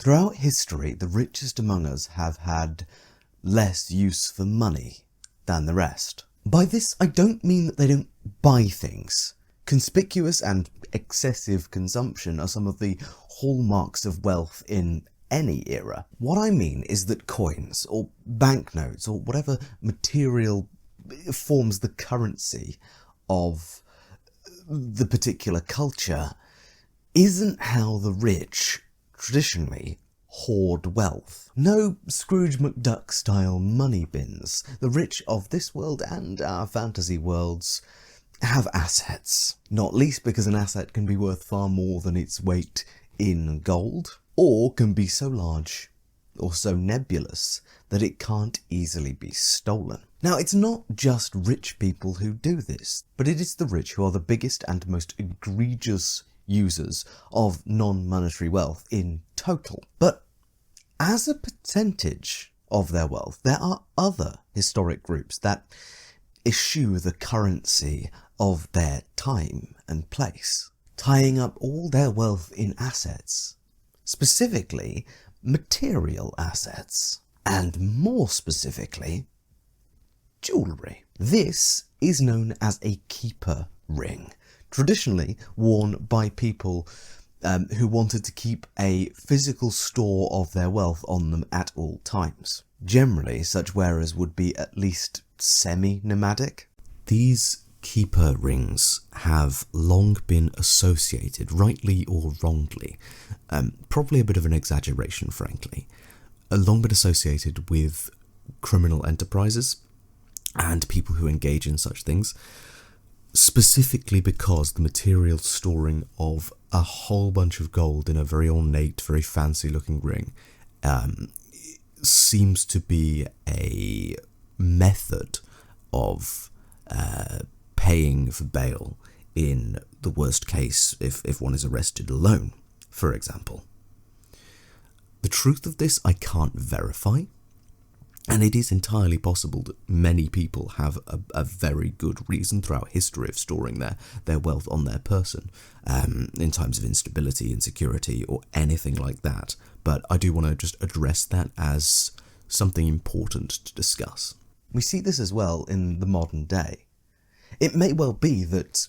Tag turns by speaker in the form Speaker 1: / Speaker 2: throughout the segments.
Speaker 1: Throughout history, the richest among us have had less use for money than the rest. By this, I don't mean that they don't buy things. Conspicuous and excessive consumption are some of the hallmarks of wealth in any era. What I mean is that coins, or banknotes, or whatever material forms the currency of the particular culture, isn't how the rich traditionally hoard wealth. No Scrooge McDuck style money bins. The rich of this world and our fantasy worlds have assets. Not least because an asset can be worth far more than its weight in gold, or can be so large or so nebulous that it can't easily be stolen. Now, it's not just rich people who do this, but it is the rich who are the biggest and most egregious users of non-monetary wealth in total. But as a percentage of their wealth, there are other historic groups that eschew the currency of their time and place, tying up all their wealth in assets, specifically material assets, and more specifically, jewellery. This is known as a keeper ring, traditionally worn by people who wanted to keep a physical store of their wealth on them at all times. Generally, such wearers would be at least semi-nomadic. These keeper rings have long been associated, rightly or wrongly, probably a bit of an exaggeration, frankly, long been associated with criminal enterprises and people who engage in such things, specifically because the material storing of a whole bunch of gold in a very ornate, very fancy looking ring seems to be a method of paying for bail in the worst case if one is arrested alone, for example. The truth of this I can't verify, and it is entirely possible that many people have a very good reason throughout history of storing their wealth on their person in times of instability, insecurity, or anything like that. But I do want to just address that as something important to discuss. We see this as well in the modern day. It may well be that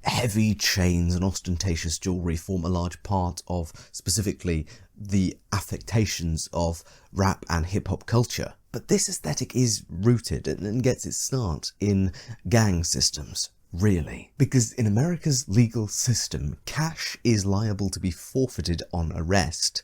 Speaker 1: heavy chains and ostentatious jewellery form a large part of specifically the affectations of rap and hip-hop culture. But this aesthetic is rooted and gets its start in gang systems, really. Because in America's legal system, cash is liable to be forfeited on arrest,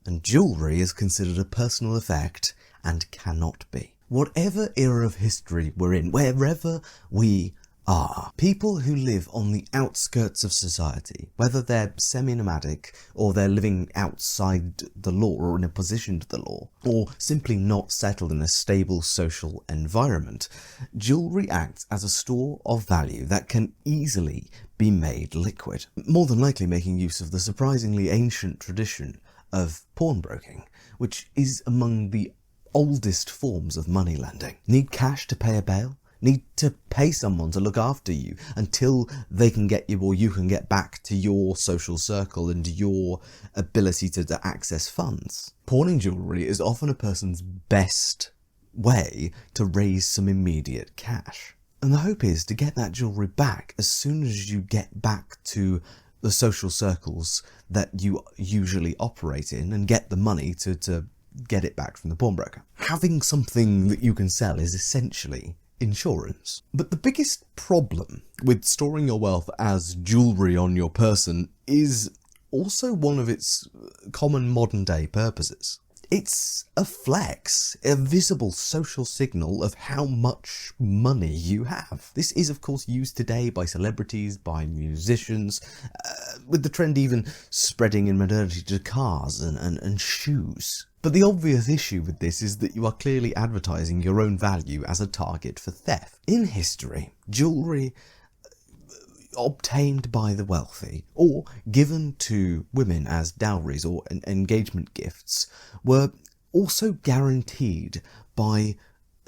Speaker 1: and jewellery is considered a personal effect and cannot be. Whatever era of history we're in, wherever we are, people who live on the outskirts of society, whether they're semi-nomadic or they're living outside the law or in opposition to the law, or simply not settled in a stable social environment, jewellery acts as a store of value that can easily be made liquid, more than likely making use of the surprisingly ancient tradition of pawnbroking, which is among the oldest forms of money lending. Need cash to pay a bail? Need to pay someone to look after you until they can get you, or you can get back to your social circle and your ability to access funds? Pawning jewellery is often a person's best way to raise some immediate cash. And the hope is to get that jewellery back as soon as you get back to the social circles that you usually operate in and get the money to get it back from the pawnbroker. Having something that you can sell is essentially insurance. But the biggest problem with storing your wealth as jewellery on your person is also one of its common modern day purposes. It's a flex, a visible social signal of how much money you have. This is of course used today by celebrities, by musicians, with the trend even spreading in modernity to cars and shoes. But the obvious issue with this is that you are clearly advertising your own value as a target for theft. In history, jewellery obtained by the wealthy, or given to women as dowries or engagement gifts, were also guaranteed by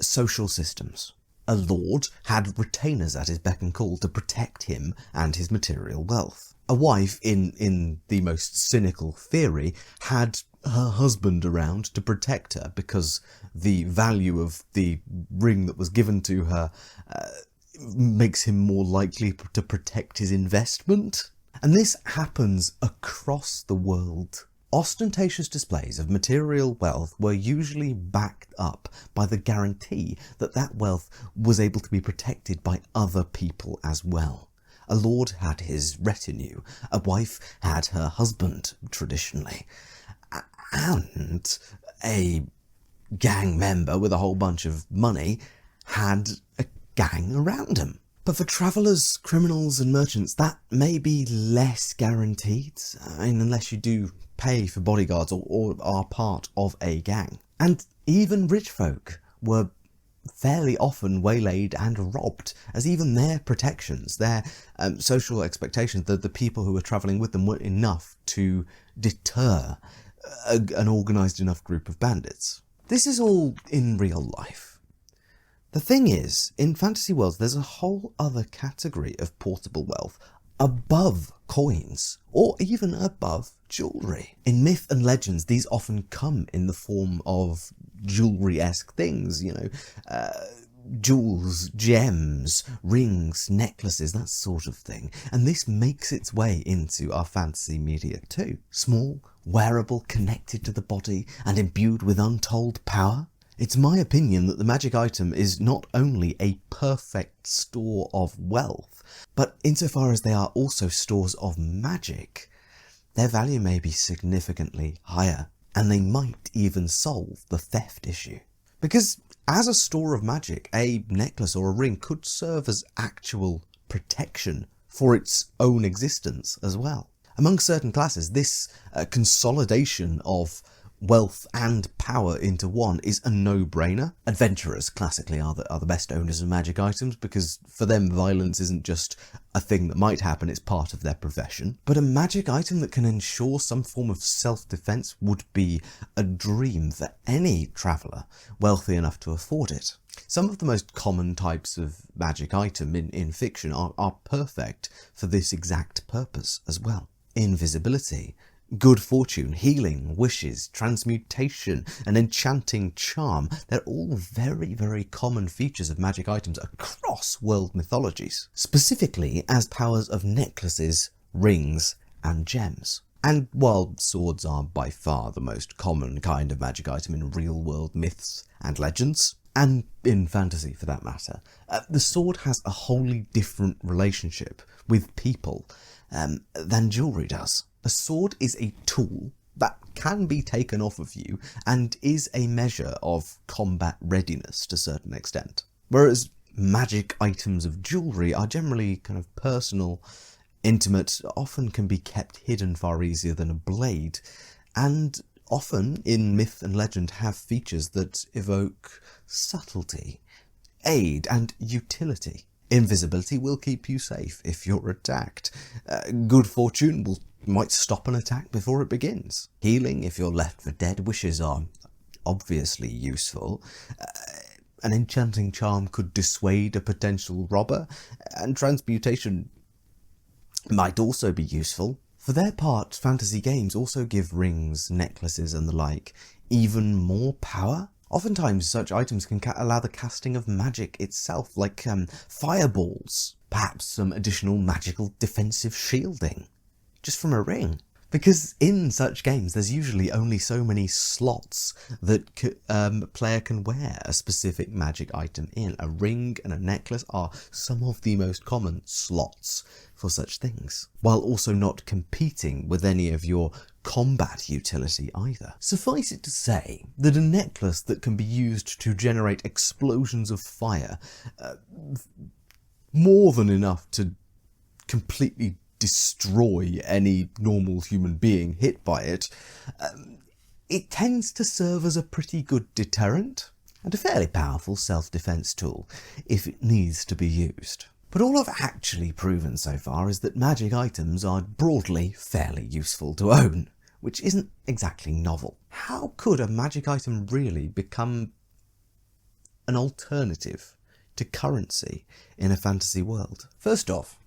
Speaker 1: social systems. A lord had retainers at his beck and call to protect him and his material wealth. A wife, in the most cynical theory, had her husband around to protect her because the value of the ring that was given to her makes him more likely to protect his investment. And this happens across the world. Ostentatious displays of material wealth were usually backed up by the guarantee that that wealth was able to be protected by other people as well. A lord had his retinue, a wife had her husband, traditionally, and a gang member with a whole bunch of money had a gang around him. But for travellers, criminals and merchants, that may be less guaranteed. I mean, unless you do pay for bodyguards or are part of a gang. And even rich folk were fairly often waylaid and robbed, as even their protections, their social expectations, the people who were travelling with them weren't enough to deter an organised enough group of bandits. This is all in real life. The thing is, in fantasy worlds, there's a whole other category of portable wealth above coins, or even above jewellery. In myth and legends, these often come in the form of jewellery-esque things, jewels, gems, rings, necklaces, that sort of thing. And this makes its way into our fantasy media too. Small, wearable, connected to the body, and imbued with untold power. It's my opinion that the magic item is not only a perfect store of wealth, but insofar as they are also stores of magic, their value may be significantly higher, and they might even solve the theft issue. Because as a store of magic, a necklace or a ring could serve as actual protection for its own existence as well. Among certain classes, this consolidation of wealth and power into one is a no-brainer. Adventurers classically are the best owners of magic items because for them violence isn't just a thing that might happen, it's part of their profession. But a magic item that can ensure some form of self-defense would be a dream for any traveller wealthy enough to afford it. Some of the most common types of magic item in fiction are perfect for this exact purpose as well. Invisibility, good fortune, healing, wishes, transmutation, an enchanting charm. They're all very, very common features of magic items across world mythologies, specifically as powers of necklaces, rings, and gems. And while swords are by far the most common kind of magic item in real-world myths and legends, and in fantasy for that matter, the sword has a wholly different relationship with people than jewellery does. A sword is a tool that can be taken off of you and is a measure of combat readiness to a certain extent. Whereas magic items of jewellery are generally kind of personal, intimate, often can be kept hidden far easier than a blade, and often in myth and legend have features that evoke subtlety, aid, and utility. Invisibility will keep you safe if you're attacked. Good fortune might stop an attack before it begins. Healing if you're left for dead. Wishes are obviously useful. An enchanting charm could dissuade a potential robber, and transmutation might also be useful. For their part, fantasy games also give rings, necklaces and the like even more power. Oftentimes such items can allow the casting of magic itself, like fireballs, perhaps some additional magical defensive shielding, just from a ring. Because in such games there's usually only so many slots that a player can wear a specific magic item in. A ring and a necklace are some of the most common slots for such things, while also not competing with any of your combat utility either. Suffice it to say that a necklace that can be used to generate explosions of fire, more than enough to completely destroy any normal human being hit by it, it tends to serve as a pretty good deterrent and a fairly powerful self-defense tool if it needs to be used. But all I've actually proven so far is that magic items are broadly fairly useful to own, which isn't exactly novel. How could a magic item really become an alternative to currency in a fantasy world? First off,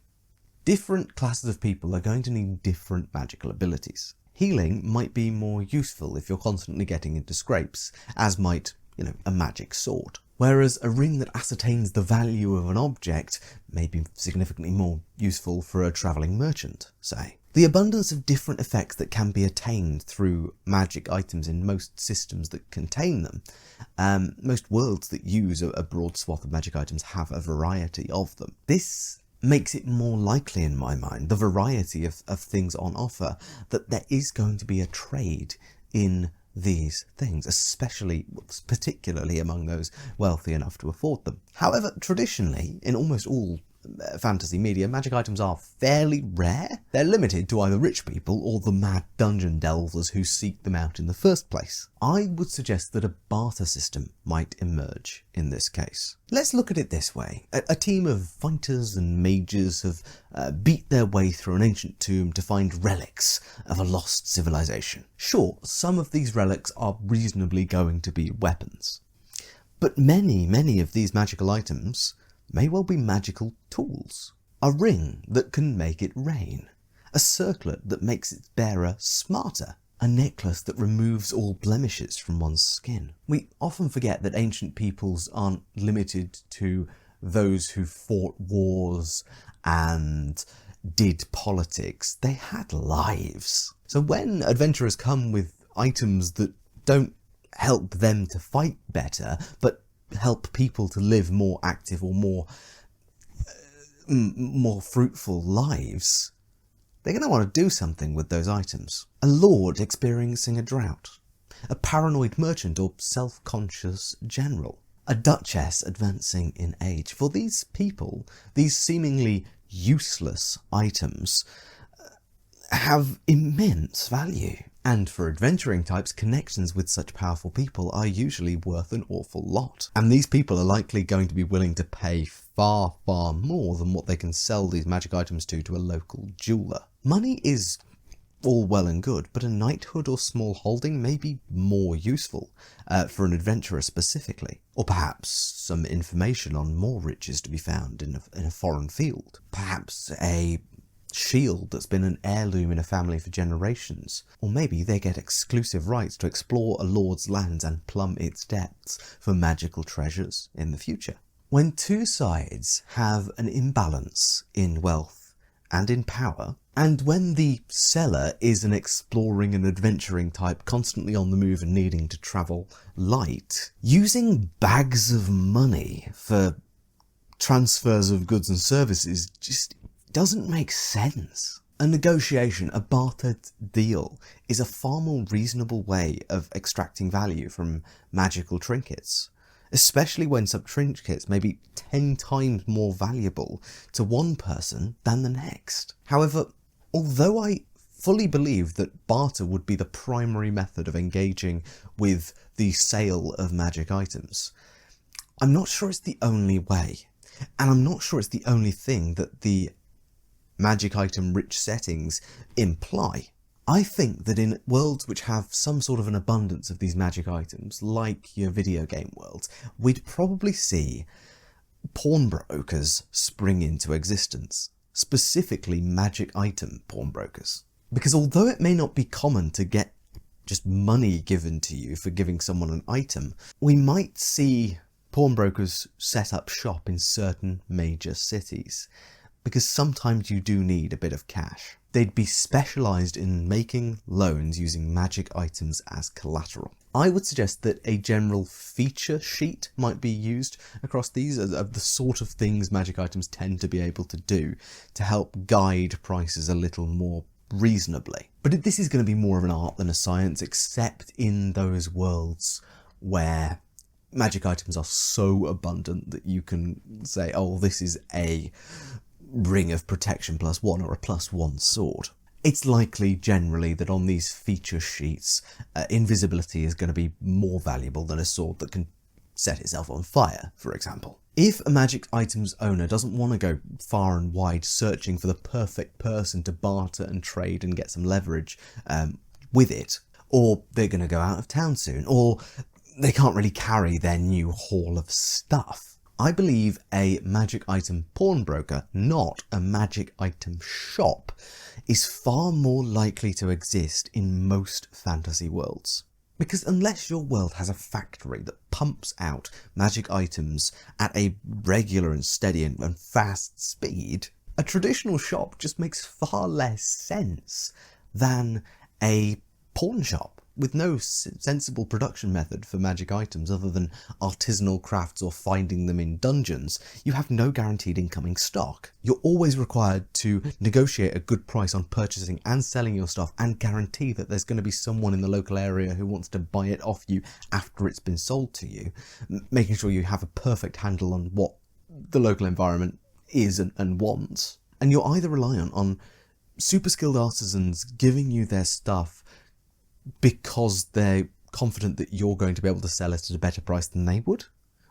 Speaker 1: different classes of people are going to need different magical abilities.
Speaker 2: Healing might be more useful if you're constantly getting into scrapes, as might, a magic sword. Whereas a ring that ascertains the value of an object may be significantly more useful for a travelling merchant, say. The abundance of different effects that can be attained through magic items in most systems that contain them. Most worlds that use a broad swath of magic items have a variety of them. This makes it more likely, in my mind, the variety of things on offer, that there is going to be a trade in these things, particularly among those wealthy enough to afford them. However, traditionally, in almost all fantasy media, magic items are fairly rare. They're limited to either rich people or the mad dungeon delvers who seek them out in the first place. I would suggest that a barter system might emerge in this case. Let's look at it this way. A team of fighters and mages have beat their way through an ancient tomb to find relics of a lost civilization. Sure, some of these relics are reasonably going to be weapons, but many of these magical items may well be magical tools. A ring that can make it rain. A circlet that makes its bearer smarter. A necklace that removes all blemishes from one's skin. We often forget that ancient peoples aren't limited to those who fought wars and did politics. They had lives. So when adventurers come with items that don't help them to fight better, but help people to live more active or more fruitful lives, they're going to want to do something with those items. A lord experiencing a drought, a paranoid merchant or self-conscious general, a duchess advancing in age. For these people, these seemingly useless items have immense value. And for adventuring types, connections with such powerful people are usually worth an awful lot. And these people are likely going to be willing to pay far more than what they can sell these magic items to a local jeweller. Money is all well and good, but a knighthood or small holding may be more useful for an adventurer specifically. Or perhaps some information on more riches to be found in a foreign field. Perhaps a shield that's been an heirloom in a family for generations. Or maybe they get exclusive rights to explore a lord's lands and plumb its depths for magical treasures in the future. When two sides have an imbalance in wealth and in power, and when the seller is an exploring and adventuring type constantly on the move and needing to travel light, using bags of money for transfers of goods and services just doesn't make sense. A negotiation, a bartered deal, is a far more reasonable way of extracting value from magical trinkets, especially when some trinkets may be 10 times more valuable to one person than the next. However, although I fully believe that barter would be the primary method of engaging with the sale of magic items, I'm not sure it's the only way, and I'm not sure it's the only thing that the magic item rich settings imply. I think that in worlds which have some sort of an abundance of these magic items, like your video game worlds, we'd probably see pawnbrokers spring into existence, specifically magic item pawnbrokers. Because although it may not be common to get just money given to you for giving someone an item, we might see pawnbrokers set up shop in certain major cities, because sometimes you do need a bit of cash. They'd be specialised in making loans using magic items as collateral. I would suggest that a general feature sheet might be used across these of the sort of things magic items tend to be able to do to help guide prices a little more reasonably. But this is going to be more of an art than a science, except in those worlds where magic items are so abundant that you can say, oh, this is a ring of protection +1 or a +1 sword. It's likely generally that on these feature sheets, invisibility is going to be more valuable than a sword that can set itself on fire, for example. If a magic item's owner doesn't want to go far and wide searching for the perfect person to barter and trade and get some leverage with it, or they're going to go out of town soon, or they can't really carry their new haul of stuff, I believe a magic item pawnbroker, not a magic item shop, is far more likely to exist in most fantasy worlds. Because unless your world has a factory that pumps out magic items at a regular and steady and fast speed, a traditional shop just makes far less sense than a pawn shop with no sensible production method for magic items other than artisanal crafts or finding them in dungeons. You have no guaranteed incoming stock. You're always required to negotiate a good price on purchasing and selling your stuff and guarantee that there's going to be someone in the local area who wants to buy it off you after it's been sold to you, making sure you have a perfect handle on what the local environment is and wants. And you're either reliant on super skilled artisans giving you their stuff because they're confident that you're going to be able to sell it at a better price than they would,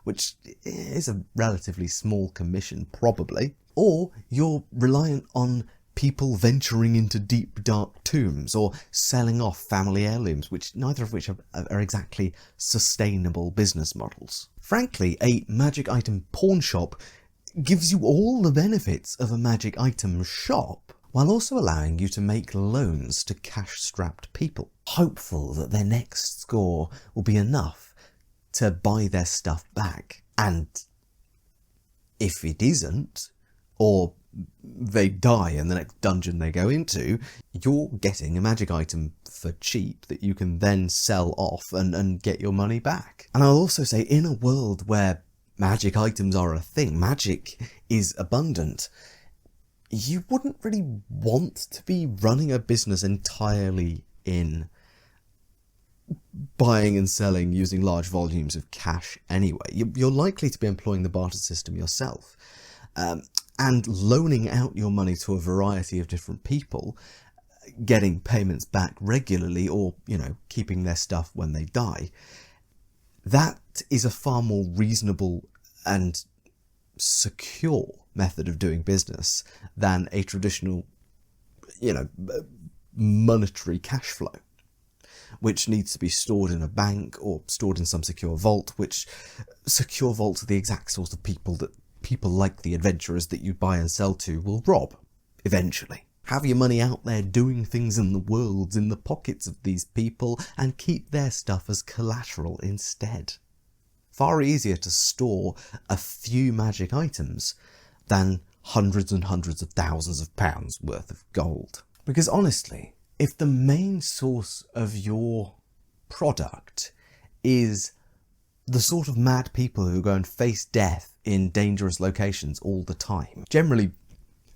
Speaker 2: which is a relatively small commission probably, or you're reliant on people venturing into deep dark tombs or selling off family heirlooms, neither of which are exactly sustainable business models. Frankly, a magic item pawn shop gives you all the benefits of a magic item shop, while also allowing you to make loans to cash-strapped people, hopeful that their next score will be enough to buy their stuff back. And if it isn't, or they die in the next dungeon they go into, you're getting a magic item for cheap that you can then sell off and get your money back. And I'll also say, in a world where magic items are a thing, magic is abundant, you wouldn't really want to be running a business entirely in buying and selling using large volumes of cash anyway. You're likely to be employing the barter system yourself, and loaning out your money to a variety of different people, getting payments back regularly, or, keeping their stuff when they die. That is a far more reasonable and secure method of doing business than a traditional, monetary cash flow, which needs to be stored in a bank or stored in some secure vault, which secure vaults are the exact sort of people that people like the adventurers that you buy and sell to will rob, eventually. Have your money out there doing things in the world, in the pockets of these people, and keep their stuff as collateral instead. Far easier to store a few magic items than hundreds and hundreds of thousands of pounds worth of gold. Because honestly, if the main source of your product is the sort of mad people who go and face death in dangerous locations all the time, generally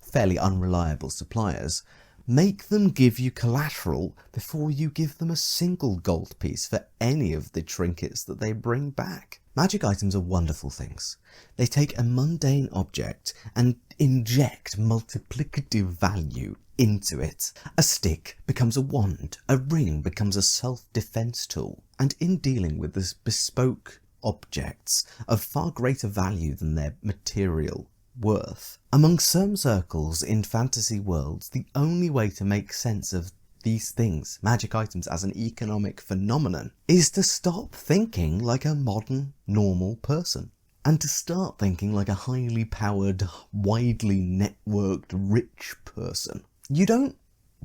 Speaker 2: fairly unreliable suppliers, make them give you collateral before you give them a single gold piece for any of the trinkets that they bring back. Magic items are wonderful things. They take a mundane object and inject multiplicative value into it. A stick becomes a wand, a ring becomes a self-defense tool, and in dealing with this bespoke objects of far greater value than their material worth, among some circles in fantasy worlds, the only way to make sense of these things, magic items as an economic phenomenon, is to stop thinking like a modern, normal person, and to start thinking like a highly powered, widely networked, rich person. You don't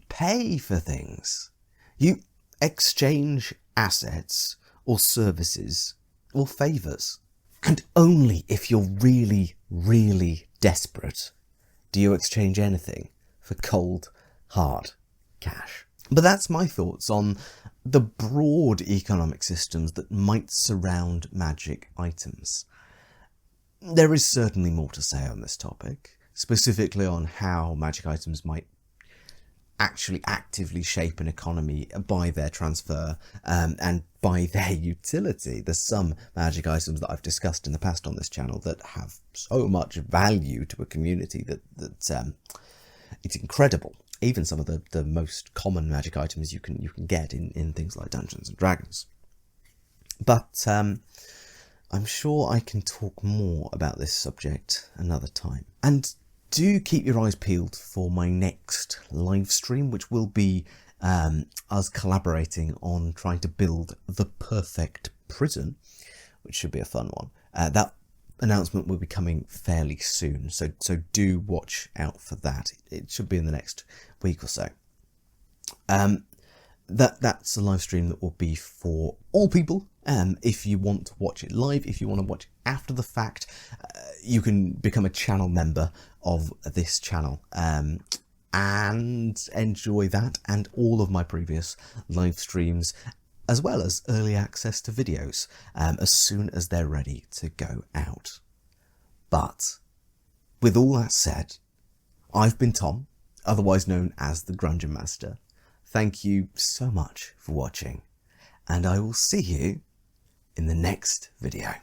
Speaker 2: pay for things. You exchange assets or services or favours. And only if you're really, really desperate do you exchange anything for cold, hard cash. But that's my thoughts on the broad economic systems that might surround magic items. There is certainly more to say on this topic, specifically on how magic items might actually actively shape an economy by their transfer and by their utility. There's some magic items that I've discussed in the past on this channel that have so much value to a community that it's incredible. Even some of the most common magic items you can get in things like Dungeons and Dragons. But I'm sure I can talk more about this subject another time. And do keep your eyes peeled for my next live stream, which will be us collaborating on trying to build the perfect prison, which should be a fun one. That announcement will be coming fairly soon, so do watch out for that. It should be in the next week or so. That's a live stream that will be for all people. If you want to watch it live, if you want to watch it after the fact, you can become a channel member of this channel and enjoy that and all of my previous live streams, as well as early access to videos as soon as they're ready to go out. But with all that said, I've been Tom, otherwise known as the GrungeonMaster. Thank you so much for watching, and I will see you in the next video.